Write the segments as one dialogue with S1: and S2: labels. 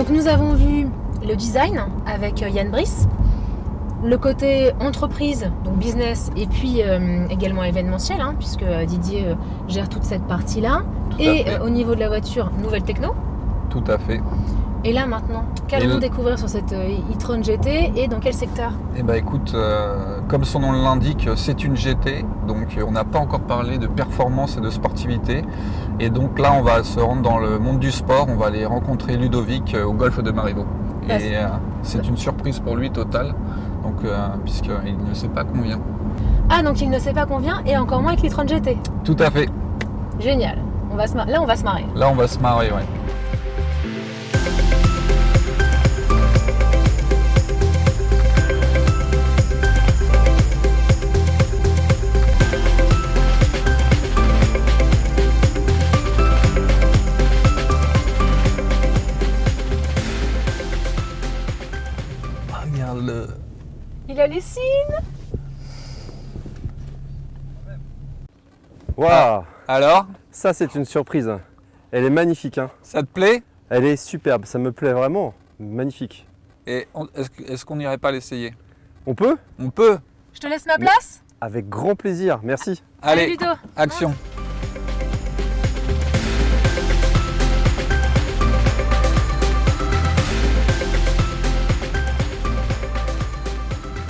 S1: Donc nous avons vu le design avec Yann Brice, le côté entreprise, donc business, et puis également événementiel, hein, puisque Didier gère toute cette partie-là. Et au niveau de la voiture, nouvelle techno.
S2: Tout à fait.
S1: Et là maintenant, qu'allons-nous découvrir sur cette e-tron GT et dans quel secteur?
S2: Eh ben écoute, comme son nom l'indique, c'est une GT, donc on n'a pas encore parlé de performance et de sportivité. Et donc là, on va se rendre dans le monde du sport, on va aller rencontrer Ludovic au golfe de Marivaux. Et c'est une surprise pour lui totale, donc, puisqu'il ne sait pas qu'on vient.
S1: Ah, donc il ne sait pas qu'on vient, et encore moins avec l'e-tron GT.
S2: Tout à fait.
S1: Génial. Là, on va se marrer.
S2: Là, on va se marrer, ouais. Regarde-le.
S1: Il a les signes.
S3: Waouh!
S2: Alors,
S3: Ça, c'est une surprise. Elle est magnifique, hein.
S2: ça te plaît?
S3: Elle est superbe, ça me plaît vraiment. Magnifique.
S2: Et est-ce qu'on n'irait pas l'essayer?
S3: On peut?
S2: On peut.
S1: Je te laisse ma place.
S3: Avec grand plaisir, merci.
S1: Allez,
S2: Allez,
S1: Ludo.
S2: action.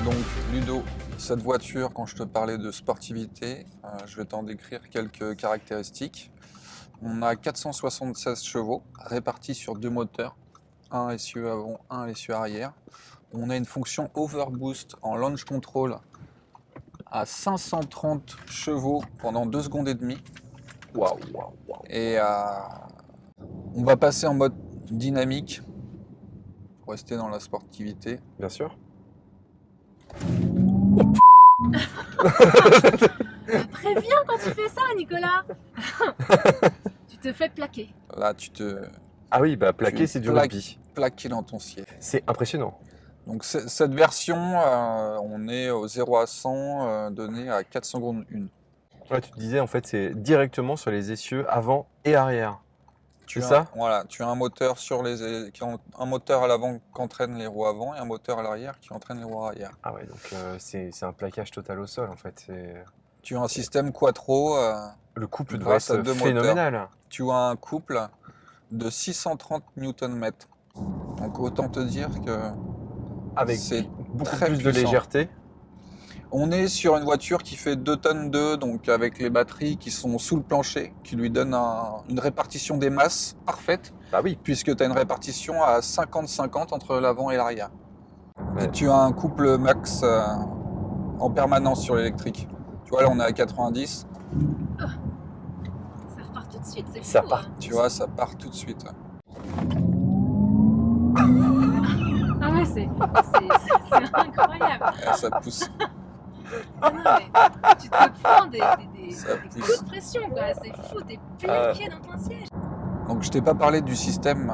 S2: Donc Ludo, cette voiture, quand je te parlais de sportivité, je vais t'en décrire quelques caractéristiques. On a 476 chevaux répartis sur deux moteurs, un essieu avant, un essieu arrière. On a une fonction overboost en launch control à 530 chevaux pendant 2 secondes et demie. Waouh, waouh, waouh. Et on va passer en mode dynamique pour rester dans la sportivité.
S3: Bien sûr.
S1: Préviens quand tu fais ça, Nicolas. Tu te fais plaquer.
S2: Là, tu te
S3: Ah oui, bah plaquer,
S2: Tu
S3: c'est du
S2: plaques.
S3: rugby.
S2: plaques dans ton siège.
S3: C'est impressionnant.
S2: Donc cette version, on est au 0 à 100 donné à 4 secondes 1.
S3: Ouais, tu te disais, en fait, c'est directement sur les essieux avant et arrière.
S2: Tu
S3: C'est
S2: as,
S3: ça?
S2: Voilà, tu as un moteur un moteur à l'avant qui entraîne les roues avant et un moteur à l'arrière qui entraîne les roues arrière.
S3: Ah ouais, donc c'est un plaquage total au sol, en fait.
S2: Tu as un système quattro,
S3: Le couple doit
S2: grâce à
S3: être
S2: deux
S3: phénoménal.
S2: tu as un couple de 630 Nm. Donc autant te dire que
S3: Avec
S2: c'est
S3: beaucoup
S2: très
S3: plus de
S2: puissant.
S3: légèreté.
S2: On est sur une voiture qui fait 2 tonnes 2, donc avec les batteries qui sont sous le plancher, qui lui donnent une répartition des masses parfaite,
S3: Bah oui.
S2: puisque tu as une répartition à 50-50 entre l'avant et l'arrière.
S3: Ouais.
S2: Et tu as un couple max en permanence sur l'électrique. Tu vois, là on est à 90,
S1: Ça repart tout de suite, c'est
S3: Ça
S1: fou.
S3: part.
S1: Hein.
S2: tu vois, ça part tout de suite.
S1: Ah ouais, c'est incroyable.
S2: Et ça pousse.
S1: Ah non, mais tu te prends des
S2: Ça
S1: coups
S2: pousse.
S1: de pression, quoi. C'est fou, t'es plaqué dans ton siège.
S2: Donc je t'ai pas parlé du système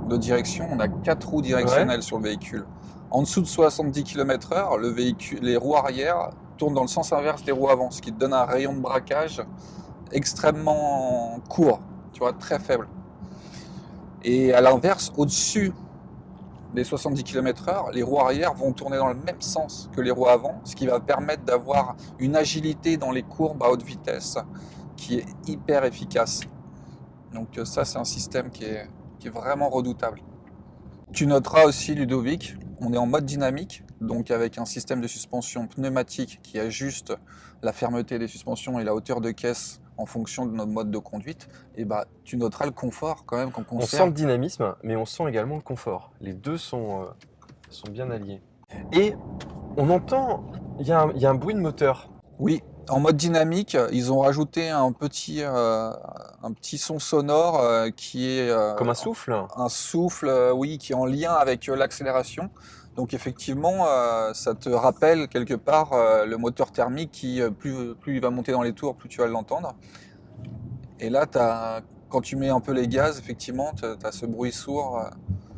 S2: de direction, on a 4 roues directionnelles sur le véhicule. En dessous de 70 km/h, les roues arrière tournent dans le sens inverse des roues avant, ce qui te donne un rayon de braquage extrêmement court, tu vois, très faible. Et à l'inverse, au-dessus des 70 km/h, les roues arrière vont tourner dans le même sens que les roues avant, ce qui va permettre d'avoir une agilité dans les courbes à haute vitesse qui est hyper efficace. Donc ça, c'est un système qui est vraiment redoutable. Tu noteras aussi, Ludovic, on est en mode dynamique, donc avec un système de suspension pneumatique qui ajuste la fermeté des suspensions et la hauteur de caisse en fonction de notre mode de conduite. Et bah, tu noteras le confort quand même qu'on
S3: On sent
S2: conserve.
S3: le dynamisme, mais on sent également le confort. Les deux sont bien alliés. Et on entend, il y a un bruit de moteur.
S2: Oui, en mode dynamique, ils ont rajouté un petit son sonore qui est
S3: Comme un souffle.
S2: un souffle, oui, qui est en lien avec l'accélération. Donc effectivement, ça te rappelle quelque part le moteur thermique qui, plus il va monter dans les tours, plus tu vas l'entendre. Et là, quand tu mets un peu les gaz, effectivement, tu as ce bruit sourd.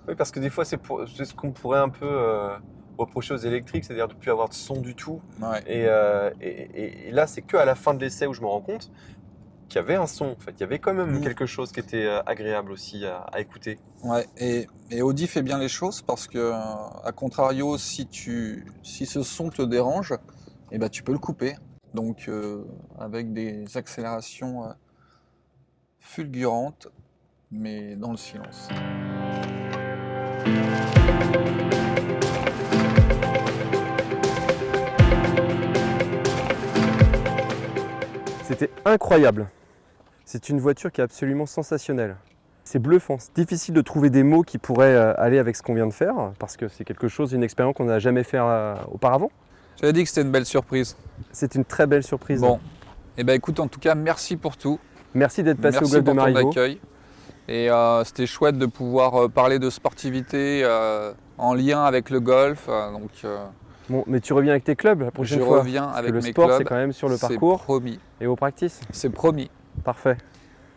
S3: Oui, parce que des fois, c'est ce qu'on pourrait un peu reprocher aux électriques, c'est-à-dire de ne plus avoir de son du tout.
S2: Ouais.
S3: Et là, c'est qu'à la fin de l'essai où je me rends compte. qu'il y avait un son. En fait, il y avait quand même
S2: Mm.
S3: quelque chose qui était agréable aussi à écouter.
S2: Ouais, et Audi fait bien les choses parce que, à contrario, si ce son te dérange, eh ben, tu peux le couper. Donc, avec des accélérations fulgurantes, mais dans le silence.
S4: C'était incroyable. C'est une voiture qui est absolument sensationnelle. C'est bluffant. C'est difficile de trouver des mots qui pourraient aller avec ce qu'on vient de faire parce que c'est quelque chose, une expérience qu'on n'a jamais fait auparavant.
S2: J'avais dit que c'était une belle surprise.
S4: C'est une très belle surprise.
S2: Bon, et ben écoute, en tout cas, merci pour tout.
S4: Merci d'être passé
S2: Merci
S4: au golf de
S2: pour ton
S4: Marigot.
S2: accueil. Et c'était chouette de pouvoir parler de sportivité en lien avec le golf.
S4: Bon, mais tu reviens avec tes clubs la prochaine
S2: je
S4: fois.
S2: reviens
S4: Parce
S2: avec
S4: que le
S2: mes
S4: sport,
S2: clubs.
S4: c'est quand même sur le
S2: C'est
S4: parcours
S2: promis.
S4: et au practice.
S2: C'est promis.
S4: Parfait.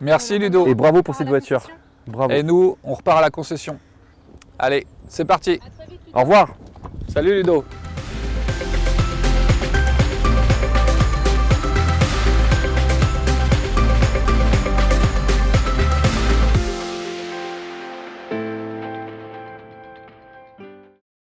S2: Merci Ludo.
S4: Et bravo pour cette voiture. Bravo.
S2: Et nous, on repart à la concession. Allez, c'est parti.
S4: Au revoir.
S2: Salut Ludo.